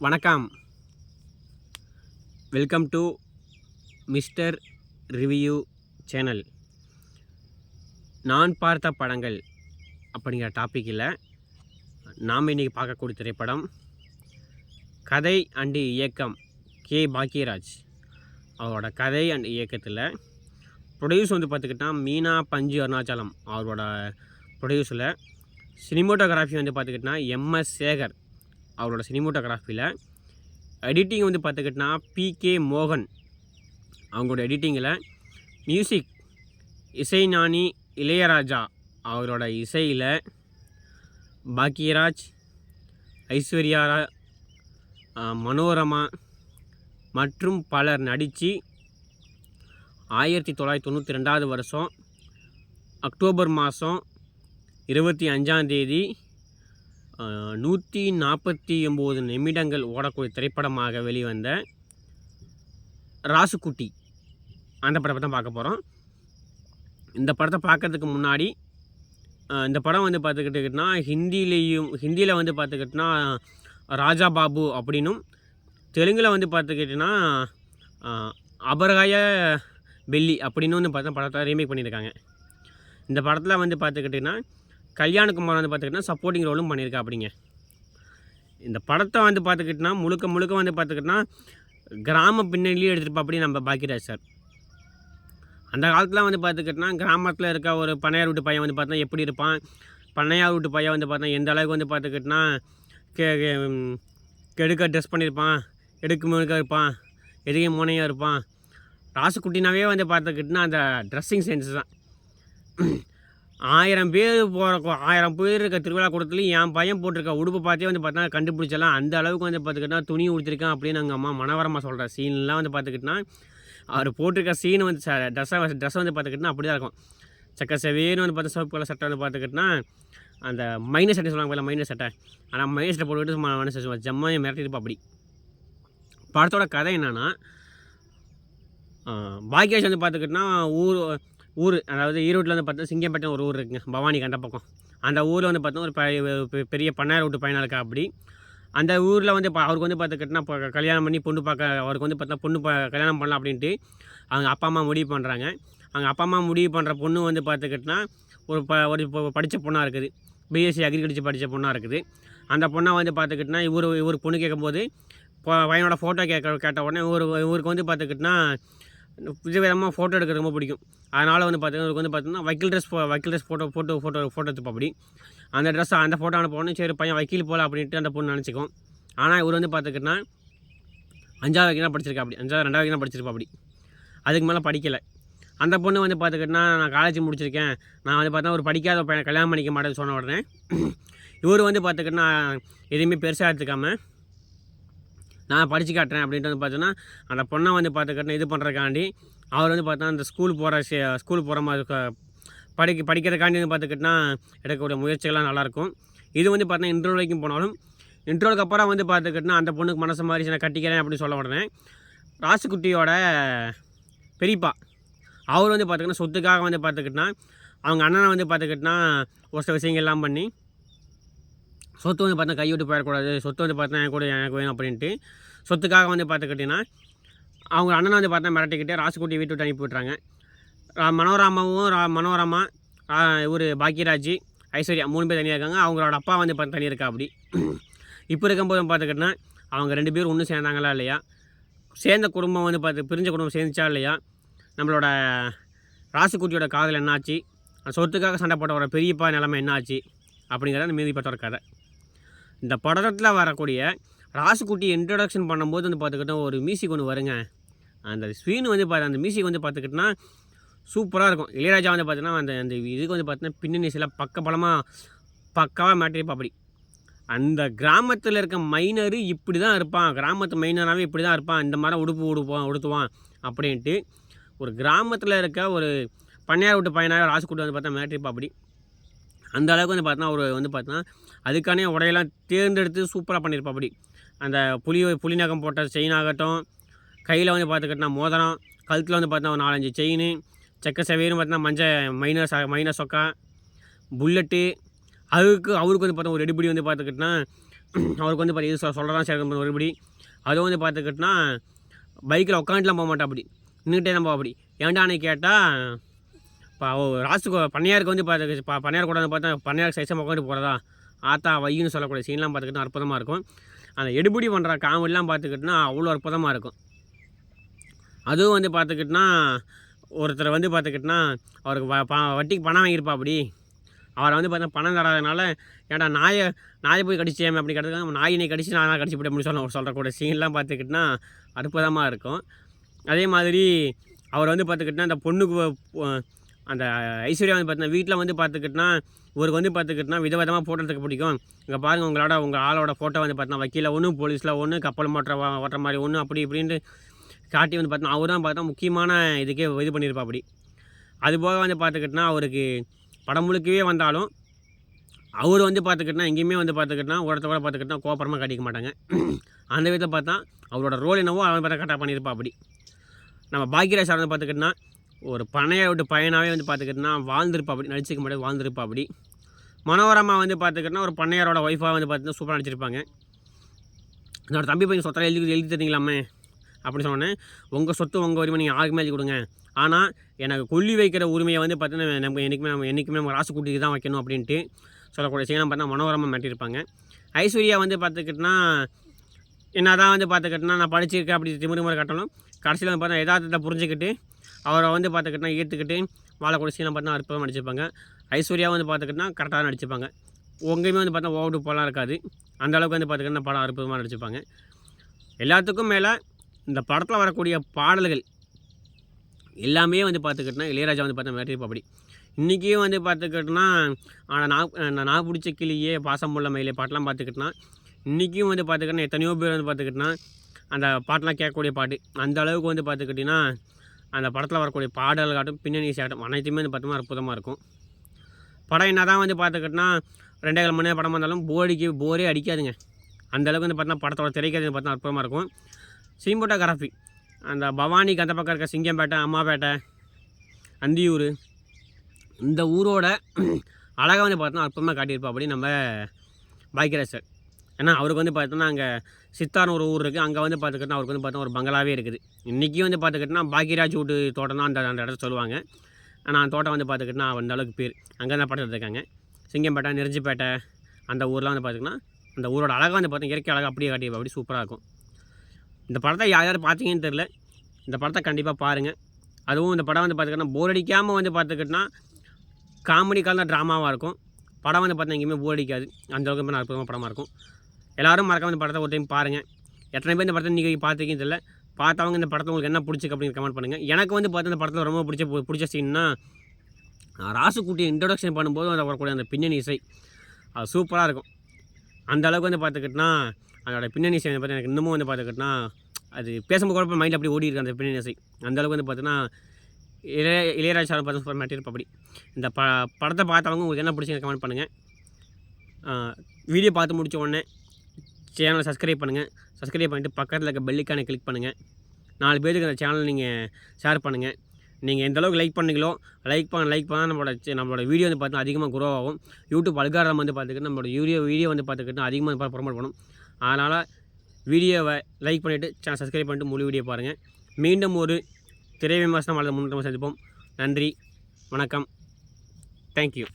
வணக்கம். Welcome to mister review channel. நான் பார்த்த படங்கள் அப்படிங்கிற டாப்பிக்கில் நாம் இன்றைக்கி பார்க்கக்கூடிய திரைப்படம் கதை அண்டு இயக்கம் கே பாக்கியராஜ் அவரோட கதை அண்ட் இயக்கத்தில் ப்ரொடியூஸ் பார்த்துக்கிட்டா மீனா பஞ்சு அருணாச்சலம் அவரோட ப்ரொடியூஸில் சினிமோட்டோகிராஃபி பார்த்துக்கிட்டா எம்எஸ் சேகர் அவரோட சினிமோட்டோகிராஃபியில் எடிட்டிங் பார்த்துக்கிட்டா பிகே மோகன் அவங்களோட எடிட்டிங்கில் மியூசிக் இசைஞானி இளையராஜா அவரோட இசையில் பாக்கியராஜ், ஐஸ்வர்யா, மனோரமா மற்றும் பலர் நடித்து 1992 வருஷம் அக்டோபர் மாதம் 25 149 நிமிடங்கள் ஓடக்கூடிய திரைப்படமாக வெளிவந்த ராசுகுட்டி அந்த படத்தை தான் பார்க்க போகிறோம். இந்த படத்தை பார்க்கறதுக்கு முன்னாடி இந்த படம் பார்த்துக்கிட்டிங்கன்னா ஹிந்தியில் பார்த்துக்கிட்டிங்கன்னா ராஜா பாபு அப்படின்னும், தெலுங்கில் பார்த்துக்கிட்டிங்கன்னா அபரகாய பெல்லி அப்படின்னு பார்த்தா படத்தை ரீமேக் பண்ணியிருக்காங்க. இந்த படத்தில் பார்த்துக்கிட்டிங்கன்னா கல்யாணகுமார் பார்த்துக்கிட்டிங்கன்னா சப்போர்ட்டிங் ரோலும் பண்ணியிருக்கா. அப்படிங்க இந்த படத்தை பார்த்துக்கிட்டிங்கன்னா முழுக்க பார்த்துக்கிட்டிங்கன்னா கிராம பின்னணியிலேயே எடுத்துருப்பா அப்படி நம்ம பாக்கியராஜ் சார். அந்த காலத்தில் பார்த்துக்கிட்டிங்கன்னா கிராமத்தில் இருக்க ஒரு பண்ணையார் வீட்டு பையன் பார்த்தா எப்படி இருப்பான், பண்ணையார் வீட்டு பையன் பார்த்தா எந்த அளவுக்கு பார்த்துக்கிட்டிங்கன்னா கெடுக்க ட்ரெஸ் பண்ணியிருப்பான், எடுக்கு முழுக்க இருப்பான், எதுக்கே மோனையாக இருப்பான். ராசுக்குட்டினாவே பார்த்துக்கிட்டிங்கன்னா அந்த ட்ரெஸ்ஸிங் சென்ஸ் தான். 1000 பேர் போகிற 1000 பேர் இருக்க திருவிழா கூடத்துலையும் என் பையன் போட்டிருக்க உடுப்பு பார்த்தே பார்த்தா கண்டுபிடிச்சலாம். அந்த அளவுக்கு பார்த்துக்கிட்டா துணி உடுத்திருக்கான் அப்படின்னு எங்கள் அம்மா மனவரமாக சொல்கிற சீன்லாம் பார்த்துக்கிட்டினா அவர் போட்டிருக்க சீன் ட்ரெஸ்ஸை பார்த்துக்கிட்டினா அப்படி தான் இருக்கும். சக்க செவேன்னு பார்த்தா சிவப்பு கலர் சட்டை பார்த்துக்கிட்டினா அந்த மைனஸ் சட்டை சொல்லுவாங்க, மைனஸ் சட்டை. ஆனால் மைனஸ் சட்டை போட்டுக்கிட்டு மனசு ஜம்மையை மிரட்டிருப்பா. அப்படி படத்தோட கதை என்னென்னா, பாக்கியராஜ் பார்த்துக்கிட்டினா ஊர் அதாவது ஈரோட்டில் பார்த்தா சிங்கம்பேட்டை ஒரு ஊர் இருக்குங்க, பவானி கண்ட பக்கம். அந்த ஊரில் பார்த்தா ஒரு பெரிய பண்ணையார் வீட்டு பையனாக இருக்கா. அப்படி அந்த ஊரில் அவருக்கு பார்த்துக்கிட்டினா இப்போ கல்யாணம் பண்ணி பொண்ணு பார்க்க அவருக்கு பார்த்தா பொண்ணு கல்யாணம் பண்ணலாம் அப்படின்ட்டு அவங்க அப்பா அம்மா முடிவு பண்ணுறாங்க. அவங்க அப்பா அம்மா முடிவு பண்ணுற பொண்ணு பார்த்துக்கிட்டினா ஒரு படித்த பொண்ணாக இருக்குது, பிஎஸ்சி அக்ரிகல்ச்சர் படித்த பொண்ணாக இருக்குது. அந்த பொண்ணை பார்த்துக்கிட்டினா இவர் பொண்ணு கேட்கும்போது பையனோட ஃபோட்டோ கேட்ட உடனே இவருக்கு பார்த்துக்கிட்டினா விதவிதமாக ஃபோட்டோ எடுக்க ரொம்ப பிடிக்கும். அதனால் பார்த்தீங்கன்னா பார்த்தீங்கன்னா வக்கீல் ட்ரெஸ் ஃபோட்டோ எடுத்துப்பா. அப்படி அந்த அந்த ஃபோட்டோ அனுப்ப சரி பையன் வக்கீல் போகல அப்படின்ட்டு அந்த பொண்ணு நினச்சிக்கும். ஆனால் இவர் பார்த்துக்கிட்டினா 5வது வரைக்கும் தான் படிச்சிருக்கா. அப்படி 5வது 2வது வரைக்கும் தான் படிச்சிருப்பா. அப்படி அதுக்கு மேலே படிக்கலை. அந்த பொண்ணு பார்த்துக்கிட்டினா நான் காலேஜ் முடிச்சிருக்கேன், நான் பார்த்தா ஒரு படிக்காத பையனை கல்யாணம் பண்ணிக்க மாட்டேன்னு சொன்ன உடனே இவர் பார்த்துக்கிட்டினா எதுவுமே பெருசாக எடுத்துக்காமல் நான் படித்து காட்டுறேன் அப்படின்ட்டு பார்த்தோன்னா அந்த பொண்ணை பார்த்துக்கிட்டேன் இது பண்ணுறதுக்காண்டி அவர் பார்த்தா அந்த ஸ்கூல் போகிற மாதிரி படிக்கிறதுக்காண்டி பார்த்துக்கிட்டா எடுக்கக்கூடிய முயற்சிகள்லாம் நல்லாயிருக்கும். இது பார்த்தா இன்டர்வியூ வரைக்கும் போனாலும் இன்டர்வியூக்கு அப்புறம் பார்த்துக்கிட்டா அந்த பொண்ணுக்கு மனசு மாதிரி நான் கட்டிக்கிறேன் அப்படின்னு சொல்ல உடனே ராசுக்குட்டியோட பெரியப்பா அவர் பார்த்துக்கிட்டா சொத்துக்காக பார்த்துக்கிட்டா அவங்க அண்ணனை பார்த்துக்கிட்டா ஒரு சில விஷயங்கள்லாம் பண்ணி சொத்து பார்த்தா கைவிட்டு போயிடக்கூடாது, சொத்து பார்த்தா எனக்கு வேணும் அப்படின்ட்டு சொத்துக்காக பார்த்துக்கிட்டிங்கன்னா அவங்க அண்ணனை பார்த்தா மிரட்டிக்கிட்டே ராசுக்குட்டி வீட்டு விட்டு அனுப்பி விட்றாங்க. மனோரமா இவர் பாக்கியராஜ், ஐஸ்வர்யா 3 பேர் தனியாக இருக்காங்க. அவங்களோட அப்பா பார்த்து தனியாக இருக்கா. அப்படி இப்போ இருக்கும்போது பார்த்துக்கிட்டினா அவங்க 2 பேரும் ஒன்று சேர்ந்தாங்களா இல்லையா, சேர்ந்த குடும்பம் பிரிஞ்ச குடும்பம் சேர்ந்துச்சா இல்லையா, நம்மளோட ராசுக்குட்டியோட காதல் என்னாச்சு, சொத்துக்காக சண்டை போட்ட ஒரு பெரியப்பா நிலைமை என்னாச்சு அப்படிங்கிறத அந்த மீதி பத்தோட கதை. இந்த படத்தில் வரக்கூடிய ராசுக்குட்டி இன்ட்ரடக்ஷன் பண்ணும்போது பார்த்துக்கிட்டோம் ஒரு மியூசிக் ஒன்று வருங்க. அந்த ஸ்வீன் அந்த மியூசிக் பார்த்துக்கிட்டோன்னா சூப்பராக இருக்கும். இளையராஜா பார்த்தீங்கன்னா அந்த இதுக்கு பார்த்தீங்கன்னா பின்னணி சில பக்காவாக மாட்டிருப்பா. அப்படி அந்த கிராமத்தில் இருக்க மைனரு இப்படி தான் இருப்பான், கிராமத்து மைனராகவே இப்படி தான் இருப்பான், இந்த மாதிரி உடுத்துவான் அப்படின்ட்டு ஒரு கிராமத்தில் இருக்க ஒரு பண்ணையார் விட்டு பையனாக ராசுக்குட்டி பார்த்தா மாட்டிருப்பா. அப்படி அந்த அளவுக்கு பார்த்தா அவர் பார்த்தா அதுக்கானே உடையெல்லாம் தேர்ந்தெடுத்து சூப்பராக பண்ணியிருப்பா. அப்படி அந்த புலி நகம் போட்ட செயின் ஆகட்டும், கையில் பார்த்துக்கிட்டா மோதிரம், கழுத்தில் பார்த்தா ஒரு 4-5 செயின், செக்க செவேன்னு பார்த்தா மைனர் சொக்கா, புல்லட்டு, அவருக்கு பார்த்தா ஒரு ரெடிபடி பார்த்துக்கிட்டா அவருக்கு வந்து இது சொல்கிறதான் சரி மறுபடி. அதுவும் வந்து பார்த்துக்கிட்டோன்னா பைக்கில் உட்காந்துட்டுலாம் போக மாட்டா அப்படி, நின்றுட்டே தான் போக அப்படி. ஏன்டான்னு கேட்டால் இப்போ ராசுக்கு பண்ணையாருக்கு வந்து பண்ணையார் கூட வந்து பார்த்தா பண்ணையாருக்கு சைஸாக உட்காந்து போகிறதா ஆத்தா வையின்னு சொல்லக்கூடிய சீன்லாம் பார்த்துக்கிட்டா அற்புதமாக இருக்கும். அந்த எடுபடி பண்ணுற காமெடிலாம் பார்த்துக்கிட்டோன்னா அவ்வளோ அற்புதமாக இருக்கும். அதுவும் வந்து பார்த்துக்கிட்டோன்னா ஒருத்தர் வந்து பார்த்துக்கிட்டோன்னா அவருக்கு வட்டிக்கு பணம் வாங்கியிருப்பா அப்படி. அவரை வந்து பார்த்தா பணம் தராதனால ஏன்டா நாயை போய் கடிச்சேன் அப்படி கிடக்கு, நாயினை கடிச்சு நான் கடிச்சு போய்ட்டு அப்படின்னு சொல்கிறக்கூடிய சீன்லாம் பார்த்துக்கிட்டோன்னா அற்புதமாக இருக்கும். அதே மாதிரி அவர் வந்து பார்த்துக்கிட்டோன்னா அந்த பொண்ணுக்கு அந்த ஐஸ்வர்யா வந்து பார்த்தீங்கன்னா வீட்டில் வந்து பார்த்துக்கிட்டோன்னா இவருக்கு வந்து பார்த்துக்கிட்டோன்னா விதவிதமாக ஃபோட்டோத்துக்கு பிடிக்கும். இங்கே பாருங்கள் உங்கள் ஆளோட ஃபோட்டோ வந்து பார்த்தீங்கன்னா வக்கீலில் ஒன்று, போலீஸில் ஒன்று, கப்பல் ஓட்டுற மாதிரி ஒன்று அப்படி இப்படின்ட்டு காட்டி வந்து பார்த்தோன்னா அவர் தான் பார்த்தா முக்கியமான இதுக்கே இது பண்ணியிருப்பா அப்படி. அதுபோக வந்து பார்த்துக்கிட்டோன்னா அவருக்கு படம் முழுக்கவே வந்தாலும் அவர் வந்து பார்த்துக்கிட்டோன்னா எங்கேயுமே வந்து பார்த்துக்கிட்டோன்னா ஒருத்த கூட பார்த்துக்கிட்டோன்னா கோபரமாக காட்டிக்க மாட்டாங்க. அந்த விதத்தை பார்த்தா அவரோட ரோல் என்னவோ அவன் பார்த்தா கரெக்டாக பண்ணியிருப்பா அப்படி. நம்ம பாக்யராஜ் சார் வந்து பார்த்துக்கிட்டோன்னா ஒரு பணையை விட்டு பையனாகவே வந்து பார்த்துக்கிட்டோன்னா வாழ்ந்திருப்பா அப்படி, நடிச்சிக்க முடியாது வாழ்ந்திருப்பா அப்படி. மனோரமா வந்து பார்த்துக்கிட்டோன்னா ஒரு பண்ணையாரோட ஒய்ஃபாக வந்து பார்த்திங்கன்னா சூப்பராக நடிச்சிருப்பாங்க. என்னோடய தம்பி பையன் சொத்தெல்லாம் எழுதி தந்தீங்களாமே அப்படின்னு சொன்னேன். உங்கள் சொத்து உங்கள் உரிமை நீங்கள் யாருக்குமே எழுதி கொடுங்க, ஆனால் எனக்கு கொல்லி வைக்கிற உரிமையை வந்து பார்த்தீங்கன்னா நம்ம என்றைக்குமே நம்ம ராசு கூட்டிக்கு தான் வைக்கணும் அப்படின்ட்டு சொல்லக்கூடிய செய்யலாம் பார்த்தா மனோரமாக மாட்டியிருப்பாங்க. ஐஸ்வர்யா வந்து பார்த்துக்கிட்டோன்னா என்ன தான் வந்து பார்த்துக்கிட்டோன்னா நான் படிச்சிருக்கேன் அப்படி திமுறை கட்டணும் கடைசியில் வந்து பார்த்தா யதார்த்தத்தை புரிஞ்சுக்கிட்டு அவரை வந்து பார்த்துக்கிட்டோன்னா ஏற்றுக்கிட்டு வாழக்கூடிய சீலாம் பார்த்தா அற்புதமாக நடிச்சிருப்பாங்க. ஐஸ்வர்யா வந்து பார்த்துக்கிட்டோன்னா கரெக்டாக தான் நடிச்சிருப்பாங்க. உங்கேயுமே வந்து பார்த்தா ஓட்டு போலாம் இருக்காது, அந்தளவுக்கு வந்து பார்த்துக்கிட்டோன்னா படம் அற்புதமாக நடிச்சிருப்பாங்க. எல்லாத்துக்கும் மேலே இந்த படத்தில் வரக்கூடிய பாடல்கள் எல்லாமே வந்து பார்த்துக்கிட்டோன்னா இளையராஜா வந்து பார்த்தா மேட்டிருப்பா அப்படி. இன்றைக்கும் வந்து பார்த்துக்கிட்டோன்னா ஆனால் நான் பிடிச்ச கிளியே பாசமுள்ள மயிலே பாட்டெலாம் பார்த்துக்கிட்டோன்னா இன்றைக்கும் வந்து பார்த்துக்கிட்டோன்னா எத்தனையோ பேர் வந்து பார்த்துக்கிட்டோன்னா அந்த பாட்டெலாம் கேட்கக்கூடிய பாட்டு அந்த அளவுக்கு வந்து பார்த்துக்கிட்டிங்கன்னா அந்த படத்தில் வரக்கூடிய பாடல்காட்டும் பின்னணி இசையாட்டும் அனைத்துமே வந்து பார்த்தோம்னா அற்புதமாக இருக்கும். படம் என்ன தான் வந்து பார்த்துக்கிட்டோன்னா 2.5 மணி நேரம் படமாக இருந்தாலும் போரே அடிக்காதுங்க. அந்தளவுக்கு வந்து பார்த்தோன்னா படத்தோட திரைக்கதை பார்த்தா அற்புதமாக இருக்கும். சினிமோட்டோகிராஃபி அந்த பவானிக்கு அந்த பக்கம் இருக்க சிங்கம்பேட்டை, அம்மாப்பேட்டை, அந்தியூர் இந்த ஊரோட அழகாக வந்து பார்த்தோன்னா அற்புதமாக காட்டியிருப்பா அப்படி நம்ம பாக்யராஜ் சார். ஏன்னா அவருக்கு வந்து பார்த்தோன்னா அங்கே சித்தார்னு ஒரு ஊர் இருக்குது, அங்கே வந்து பார்த்துக்கிட்டோன்னா அவருக்கு வந்து பார்த்தோன்னா ஒரு பங்களாவே இருக்குது. இன்றைக்கும் வந்து பார்த்துக்கிட்டோன்னா பாக்யராஜ் வீட்டு தோட்டம் தான் அந்த இடத்த சொல்லுவாங்க. ஆனால் அந்த தோட்டம் வந்து பார்த்துக்கிட்டோன்னா அந்த அளவுக்கு பேர் அங்கே தான் படம் எடுத்துருக்காங்க. சிங்கம்பேட்டை, நெருஞ்சிப்பேட்டை அந்த ஊரெலாம் வந்து பார்த்திங்கன்னா அந்த ஊரோட அழகாக வந்து பார்த்தீங்கன்னா இயற்கை அழகாக அப்படியே காட்டியிருப்பா அப்படி சூப்பராக இருக்கும். இந்த படத்தை யார் பார்த்தீங்கன்னு தெரில, இந்த படத்தை கண்டிப்பாக பாருங்கள். அதுவும் இந்த படம் வந்து பார்த்துக்கிட்டோன்னா போர் அடிக்காமல் வந்து பார்த்துக்கிட்டோன்னா காமெடி கலந்த ட்ராமாவாக இருக்கும். படம் வந்து பார்த்தா எங்கேயுமே போர் அடிக்காது, அந்தளவுக்கு அற்புதமாக படமாக இருக்கும். எல்லோரும் மறக்காம இந்த படத்தை ஒரு டைம் பாருங்கள். எத்தனை பேர் இந்த படத்தை நீங்கள் பார்த்துக்கின்னு தெரியல, பார்த்தவங்க இந்த படத்தை உங்களுக்கு என்ன பிடிச்சிருக்கு அப்படின்னு கமெண்ட் பண்ணுங்கள். எனக்கு வந்து பார்த்தா இந்த படத்தில் ரொம்ப பிடிச்ச சீன்னா ராசுக்குட்டியை இன்ட்ரொடக்ஷன் பண்ணும்போது அந்த வரக்கூடிய அந்த பின்னணி இசை அது சூப்பராக இருக்கும். அந்த அளவுக்கு வந்து பார்த்துக்கிட்டோன்னா அதோட பின்னணி இசை பார்த்து எனக்கு இன்னமும் வந்து பார்த்துக்கிட்டோன்னா அது பேசும்போது கூட மைண்டில் அப்படி ஓடி இருக்கு அந்த பின்னணி இசை. அந்தளவுக்கு வந்து பார்த்தீங்கன்னா இளையராஜா பார்த்து சூப்பர் மேட்டிருப்பா அப்படி. இந்த படத்தை பார்த்தவங்க உங்களுக்கு என்ன பிடிச்சி கமெண்ட் பண்ணுங்கள். வீடியோ பார்த்து முடித்த உடனே சேனலை சப்ஸ்கிரைப் பண்ணுங்கள். சப்ஸ்கிரைப் பண்ணிவிட்டு பக்கத்தில் இருக்க பெல்லைக்கானை கிளிக் பண்ணுங்கள். 4 பேருக்கு அந்த சேனலை நீங்கள் ஷேர் பண்ணுங்கள். நீங்கள் எந்தளவுக்கு லைக் பண்ணீங்களோ லைக் பண்ணால் நம்மளோட வீடியோ வந்து பார்த்தீங்கன்னா அதிகமாக குரோ ஆகும். யூடியூப் அல்காரிதம் வந்து பார்த்துக்கிட்டு நம்மளோட வீடியோ வந்து பார்த்துக்கிட்டு அதிகமாக ப்ரொமோட் பண்ணும். அதனால் வீடியோவை லைக் பண்ணிவிட்டு சேனல் சப்ஸ்கிரைப் பண்ணிட்டு முழு வீடியோ பாருங்கள். மீண்டும் ஒரு திரை விமர்சனம் அல்லது முன்னேற்றம் சந்திப்போம். நன்றி, வணக்கம், தேங்க்யூ.